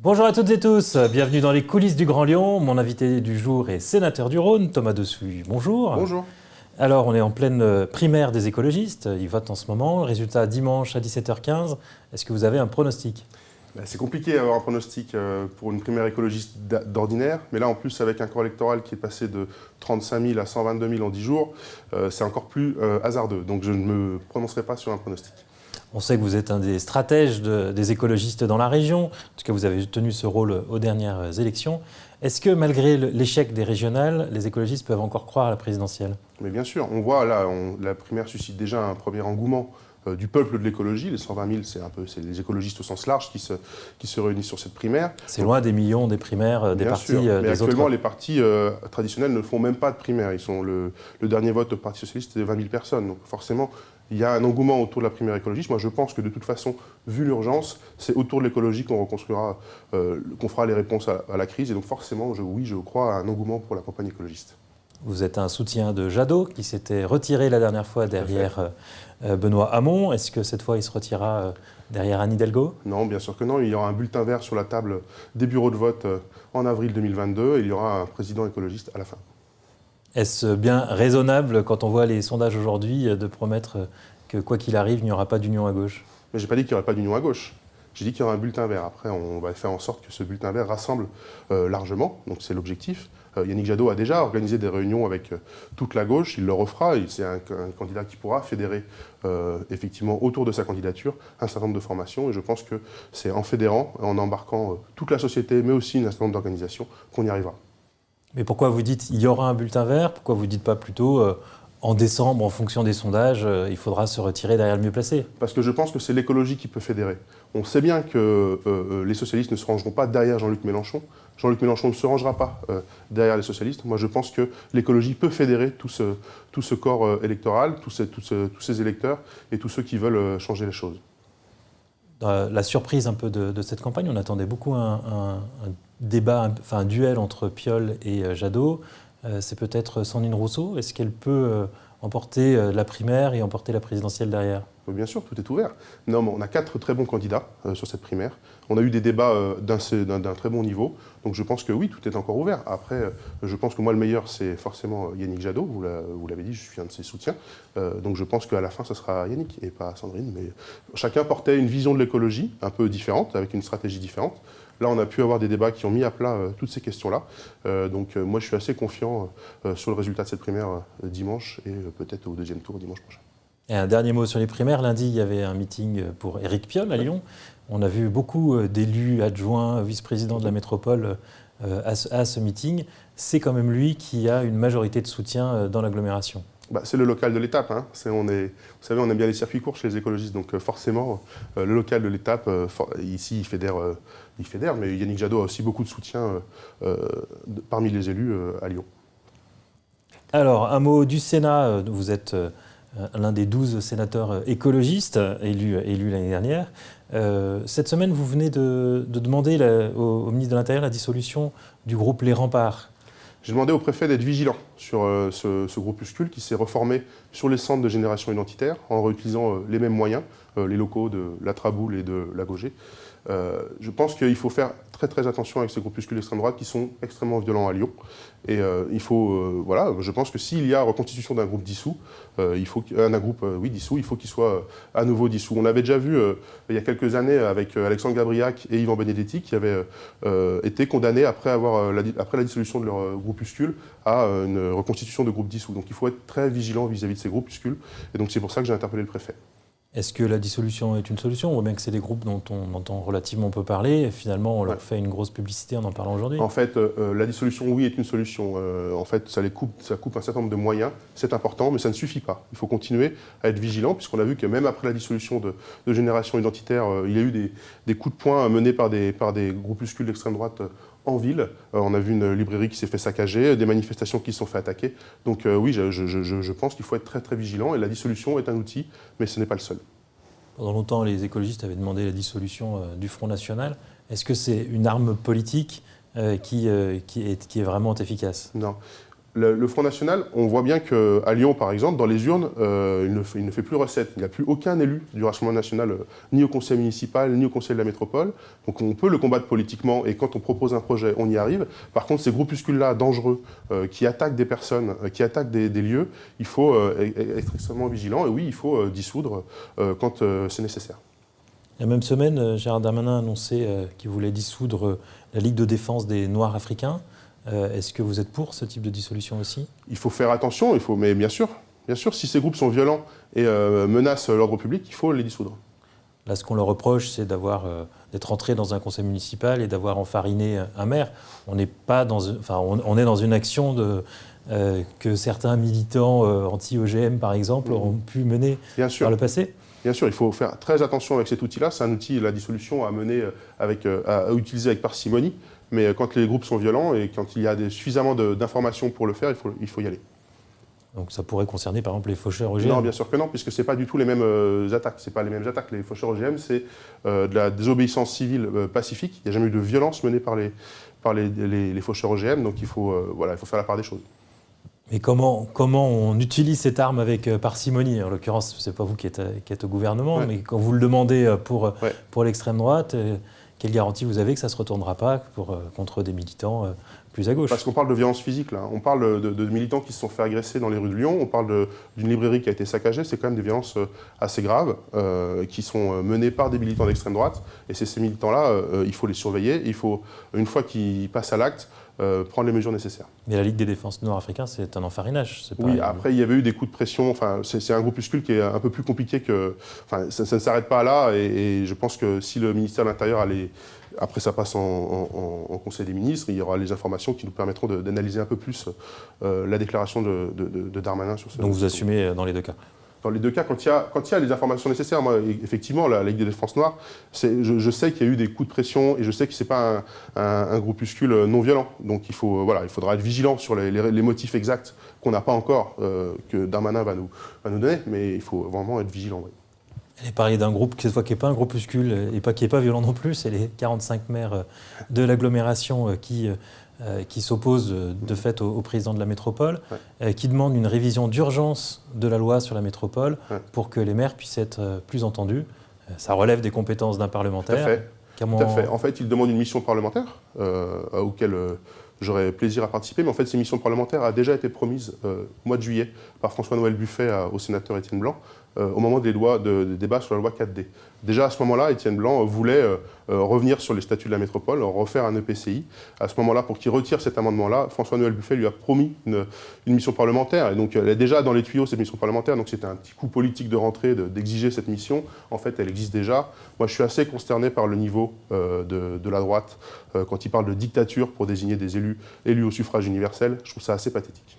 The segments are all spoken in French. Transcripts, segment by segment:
Bonjour à toutes et tous, bienvenue dans les coulisses du Grand Lyon. Mon invité du jour est sénateur du Rhône, Thomas Dossus. Bonjour. Bonjour. Alors, on est en pleine primaire des écologistes, ils votent en ce moment. Résultat dimanche à 17h15. Est-ce que vous avez un pronostic ? C'est compliqué d'avoir un pronostic pour une primaire écologiste d'ordinaire, mais là en plus avec un corps électoral qui est passé de 35 000 à 122 000 en 10 jours, c'est encore plus hasardeux. Donc je ne me prononcerai pas sur un pronostic. On sait que vous êtes un des stratèges des écologistes dans la région. En tout cas, vous avez tenu ce rôle aux dernières élections. Est-ce que malgré l'échec des régionales, les écologistes peuvent encore croire à la présidentielle ? Mais bien sûr, on voit là, la primaire suscite déjà un premier engouement du peuple de l'écologie. Les 120 000, c'est les écologistes au sens large qui se réunissent sur cette primaire. C'est loin des millions des primaires des partis des autres. Mais actuellement, les partis traditionnels ne font même pas de primaire. Le dernier vote au Parti socialiste, c'était 20 000 personnes. Donc forcément, il y a un engouement autour de la primaire écologiste. Moi, je pense que de toute façon, vu l'urgence, c'est autour de l'écologie qu'on reconstruira, qu'on fera les réponses à la crise. Et donc forcément, je crois à un engouement pour la campagne écologiste. Vous êtes un soutien de Jadot, qui s'était retiré la dernière fois derrière Benoît Hamon. Est-ce que cette fois, il se retirera derrière Anne Hidalgo ? Non, bien sûr que non. Il y aura un bulletin vert sur la table des bureaux de vote en avril 2022 et il y aura un président écologiste à la fin. Est-ce bien raisonnable, quand on voit les sondages aujourd'hui, de promettre que quoi qu'il arrive, il n'y aura pas d'union à gauche ? Mais je n'ai pas dit qu'il n'y aurait pas d'union à gauche. J'ai dit qu'il y aura un bulletin vert. Après, on va faire en sorte que ce bulletin vert rassemble largement. Donc c'est l'objectif. Yannick Jadot a déjà organisé des réunions avec toute la gauche. Il le refera. C'est un candidat qui pourra fédérer effectivement autour de sa candidature un certain nombre de formations. Et je pense que c'est en fédérant, en embarquant toute la société, mais aussi un certain nombre d'organisations, qu'on y arrivera. Mais pourquoi vous dites qu'il y aura un bulletin vert ? Pourquoi vous ne dites pas plutôt en décembre, en fonction des sondages, il faudra se retirer derrière le mieux placé ? Parce que je pense que c'est l'écologie qui peut fédérer. On sait bien que les socialistes ne se rangeront pas derrière Jean-Luc Mélenchon. Jean-Luc Mélenchon ne se rangera pas derrière les socialistes. Moi, je pense que l'écologie peut fédérer tout ce corps électoral, tous ces électeurs et tous ceux qui veulent changer les choses. La surprise un peu de cette campagne, on attendait beaucoup un débat, un duel entre Piolle et Jadot. C'est peut-être Sandrine Rousseau. Est-ce qu'elle peut emporter la primaire et emporter la présidentielle derrière ? Bien sûr, tout est ouvert. Non, mais on a 4 très bons candidats sur cette primaire. On a eu des débats d'un très bon niveau. Donc je pense que oui, tout est encore ouvert. Après, je pense que moi, le meilleur, c'est forcément Yannick Jadot. Vous l'avez dit, je suis un de ses soutiens. Donc je pense qu'à la fin, ce sera Yannick et pas Sandrine. Mais chacun portait une vision de l'écologie un peu différente, avec une stratégie différente. Là, on a pu avoir des débats qui ont mis à plat toutes ces questions-là. Donc moi, je suis assez confiant sur le résultat de cette primaire dimanche et peut-être au deuxième tour dimanche prochain. Et un dernier mot sur les primaires. Lundi, il y avait un meeting pour Éric Piolle à Lyon. On a vu beaucoup d'élus, adjoints, vice-présidents de la métropole à ce meeting. C'est quand même lui qui a une majorité de soutien dans l'agglomération. C'est le local de l'étape. Hein. Vous savez, on aime bien les circuits courts chez les écologistes, donc forcément, le local de l'étape, ici, il fédère, mais Yannick Jadot a aussi beaucoup de soutien parmi les élus à Lyon. Alors, un mot du Sénat. Vous êtes l'un des 12 sénateurs écologistes élus l'année dernière. Cette semaine, vous venez de demander au ministre de l'Intérieur la dissolution du groupe Les Remparts. J'ai demandé au préfet d'être vigilant sur ce groupuscule qui s'est reformé sur les centres de génération identitaire en réutilisant les mêmes moyens, les locaux de la Traboule et de la Gaugée. Je pense qu'il faut faire très très attention avec ces groupuscules d'extrême droite qui sont extrêmement violents à Lyon. Et je pense que s'il y a reconstitution d'un groupe dissous, il faut qu'il soit à nouveau dissous. On avait déjà vu il y a quelques années avec Alexandre Gabriac et Yvan Benedetti qui avaient été condamnés après la dissolution de leur groupuscule à une reconstitution de groupe dissous. Donc il faut être très vigilant vis-à-vis de ces groupuscules. Et donc c'est pour ça que j'ai interpellé le préfet. Est-ce que la dissolution est une solution ? On voit bien que c'est des groupes dont on entend relativement peu parler. Et finalement, on leur fait une grosse publicité en parlant aujourd'hui. En fait, la dissolution, oui, est une solution. En fait, ça coupe un certain nombre de moyens. C'est important, mais ça ne suffit pas. Il faut continuer à être vigilant, puisqu'on a vu que même après la dissolution de Génération Identitaire, il y a eu des coups de poing menés par des groupuscules d'extrême droite en ville. On a vu une librairie qui s'est fait saccager, des manifestations qui se sont fait attaquer. Donc oui, je pense qu'il faut être très très vigilant et la dissolution est un outil, mais ce n'est pas le seul. Pendant longtemps, les écologistes avaient demandé la dissolution du Front National. Est-ce que c'est une arme politique qui est vraiment efficace ? Non. Le Front National, on voit bien qu'à Lyon, par exemple, dans les urnes, il ne fait plus recette. Il n'y a plus aucun élu du Rassemblement national, ni au conseil municipal, ni au conseil de la métropole. Donc on peut le combattre politiquement, et quand on propose un projet, on y arrive. Par contre, ces groupuscules-là, dangereux, qui attaquent des personnes, qui attaquent des lieux, il faut être extrêmement vigilant. Et oui, il faut dissoudre quand c'est nécessaire. La même semaine, Gérald Darmanin a annoncé qu'il voulait dissoudre la Ligue de défense des Noirs africains. Est-ce que vous êtes pour ce type de dissolution aussi ? Il faut faire attention, mais bien sûr, si ces groupes sont violents et menacent l'ordre public, il faut les dissoudre. Là, ce qu'on leur reproche, c'est d'être entré dans un conseil municipal et d'avoir enfariné un maire. On n'est pas on est dans une action que certains militants anti-OGM, par exemple, ont pu mener par le passé. Bien sûr, il faut faire très attention avec cet outil-là. C'est un outil, la dissolution, à utiliser avec parcimonie. Mais quand les groupes sont violents et quand il y a suffisamment d'informations pour le faire, il faut y aller. Donc ça pourrait concerner par exemple les faucheurs OGM ? Non, bien sûr que non, puisque ce n'est pas du tout les mêmes attaques. Ce n'est pas les mêmes attaques. Les faucheurs OGM, c'est de la désobéissance civile pacifique. Il n'y a jamais eu de violence menée par les faucheurs OGM, donc il faut faire la part des choses. Mais comment on utilise cette arme avec parcimonie ? En l'occurrence, ce n'est pas vous qui êtes au gouvernement, mais quand vous le demandez pour l'extrême droite, quelle garantie vous avez que ça ne se retournera pas contre des militants plus à gauche ? Parce qu'on parle de violence physique, là. On parle de militants qui se sont fait agresser dans les rues de Lyon, on parle d'une librairie qui a été saccagée, c'est quand même des violences assez graves qui sont menées par des militants d'extrême droite. Et c'est ces militants-là, il faut les surveiller, il faut, une fois qu'ils passent à l'acte, prendre les mesures nécessaires. Mais la Ligue des défenses nord-africains, c'est un enfarinage. Oui, après, il y avait eu des coups de pression. Enfin, c'est un groupuscule qui est un peu plus compliqué que... Enfin, ça ne s'arrête pas là. Et je pense que si le ministère de l'Intérieur allait... Après, ça passe en Conseil des ministres, il y aura les informations qui nous permettront d'analyser un peu plus la déclaration de Darmanin sur ce... Donc vous assumez dans les deux cas ? Dans les deux cas, quand il y a les informations nécessaires, moi, effectivement, la Ligue des défenses noires, je sais qu'il y a eu des coups de pression et je sais que ce n'est pas un groupuscule non violent. Donc il faudra être vigilant sur les motifs exacts qu'on n'a pas encore, que Darmanin va nous donner, mais il faut vraiment être vigilant. Oui. Elle est parlé d'un groupe qui n'est pas un groupuscule et qui n'est pas violent non plus, c'est les 45 maires de l'agglomération qui s'opposent de fait au président de la métropole, qui demandent une révision d'urgence de la loi sur la métropole pour que les maires puissent être plus entendus. Ça relève des compétences d'un parlementaire. Tout à fait. En fait, ils demandent une mission parlementaire auquel j'aurais plaisir à participer, mais en fait, cette mission parlementaire a déjà été promise au mois de juillet par François-Noël Buffet au sénateur Étienne Blanc, au moment des débats sur la loi 4D. Déjà à ce moment-là, Étienne Blanc voulait revenir sur les statuts de la métropole, refaire un EPCI. À ce moment-là, pour qu'il retire cet amendement-là, François-Noël Buffet lui a promis une mission parlementaire. Et donc, elle est déjà dans les tuyaux, cette mission parlementaire. Donc, c'était un petit coup politique de rentrée d'exiger cette mission. En fait, elle existe déjà. Moi, je suis assez consterné par le niveau de la droite quand il parle de dictature pour désigner des élus au suffrage universel. Je trouve ça assez pathétique.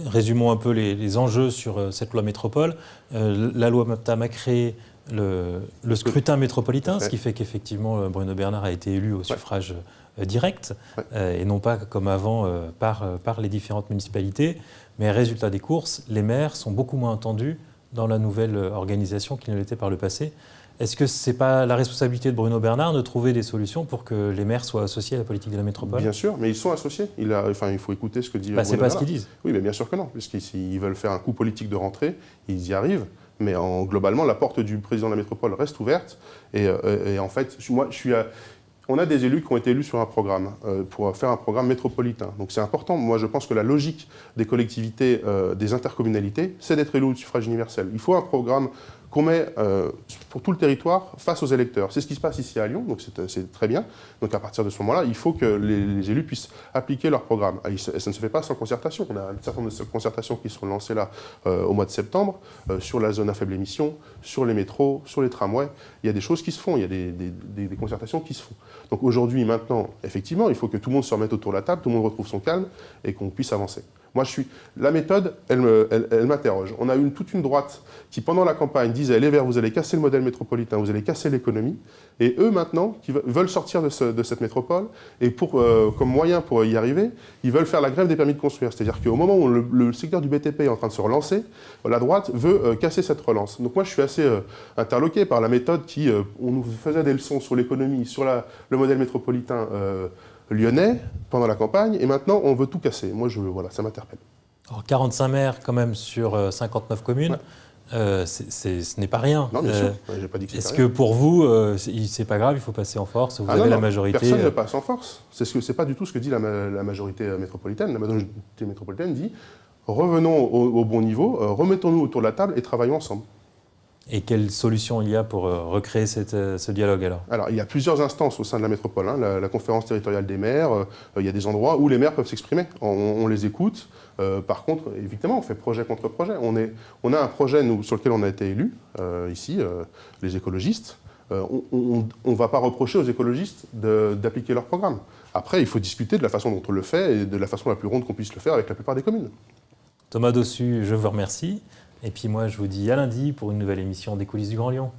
Résumons un peu les enjeux sur cette loi métropole. La loi MAPTAM a créé le scrutin métropolitain, ce qui fait qu'effectivement Bruno Bernard a été élu au suffrage direct et non pas comme avant par les différentes municipalités. Mais résultat des courses, les maires sont beaucoup moins entendus dans la nouvelle organisation qu'ils ne l'étaient par le passé. Est-ce que ce n'est pas la responsabilité de Bruno Bernard de trouver des solutions pour que les maires soient associés à la politique de la métropole ? Bien sûr, mais ils sont associés. Il faut écouter ce que dit Bruno Bernard. C'est pas ce qu'ils disent. Oui, mais bien sûr que non, puisqu'ils veulent faire un coup politique de rentrée, ils y arrivent. Mais globalement, la porte du président de la métropole reste ouverte. Et en fait, on a des élus qui ont été élus sur un programme, pour faire un programme métropolitain. Donc c'est important. Moi, je pense que la logique des collectivités, des intercommunalités, c'est d'être élu au suffrage universel. Il faut un programme qu'on met pour tout le territoire face aux électeurs. C'est ce qui se passe ici à Lyon, donc c'est très bien. Donc à partir de ce moment-là, il faut que les élus puissent appliquer leur programme. Et ça ne se fait pas sans concertation. On a un certain nombre de concertations qui sont lancées là au mois de septembre, sur la zone à faible émission, sur les métros, sur les tramways. Il y a des choses qui se font, il y a des concertations qui se font. Donc aujourd'hui, maintenant, effectivement, il faut que tout le monde se remette autour de la table, tout le monde retrouve son calme et qu'on puisse avancer. Moi, la méthode, elle m'interroge. On a toute une droite qui, pendant la campagne, disait « Allez vers, vous allez casser le modèle métropolitain, vous allez casser l'économie ». Et eux, maintenant, qui veulent sortir de cette métropole, et comme moyen pour y arriver, ils veulent faire la grève des permis de construire. C'est-à-dire qu'au moment où le secteur du BTP est en train de se relancer, la droite veut casser cette relance. Donc moi, je suis assez interloqué par la méthode on nous faisait des leçons sur l'économie, sur le modèle métropolitain, lyonnais pendant la campagne, et maintenant on veut tout casser. Moi, voilà, ça m'interpelle. Alors, 45 maires quand même sur 59 communes, ce n'est pas rien. Non, bien sûr, j'ai pas dit que c'était Est-ce rien. que pour vous, c'est pas grave, il faut passer en force, vous avez non, la non, majorité personne ne passe en force. C'est pas du tout ce que dit la majorité métropolitaine. La majorité métropolitaine dit revenons au bon niveau, remettons-nous autour de la table et travaillons ensemble. Et quelle solution il y a pour recréer ce dialogue alors? Alors, il y a plusieurs instances au sein de la métropole. La conférence territoriale des maires, il y a des endroits où les maires peuvent s'exprimer. On les écoute. Par contre, évidemment, on fait projet contre projet. On a un projet sur lequel on a été élus, ici, les écologistes. On ne va pas reprocher aux écologistes d'appliquer leur programme. Après, il faut discuter de la façon dont on le fait et de la façon la plus ronde qu'on puisse le faire avec la plupart des communes. Thomas Dossus, je vous remercie. Et puis moi, je vous dis à lundi pour une nouvelle émission des coulisses du Grand Lyon.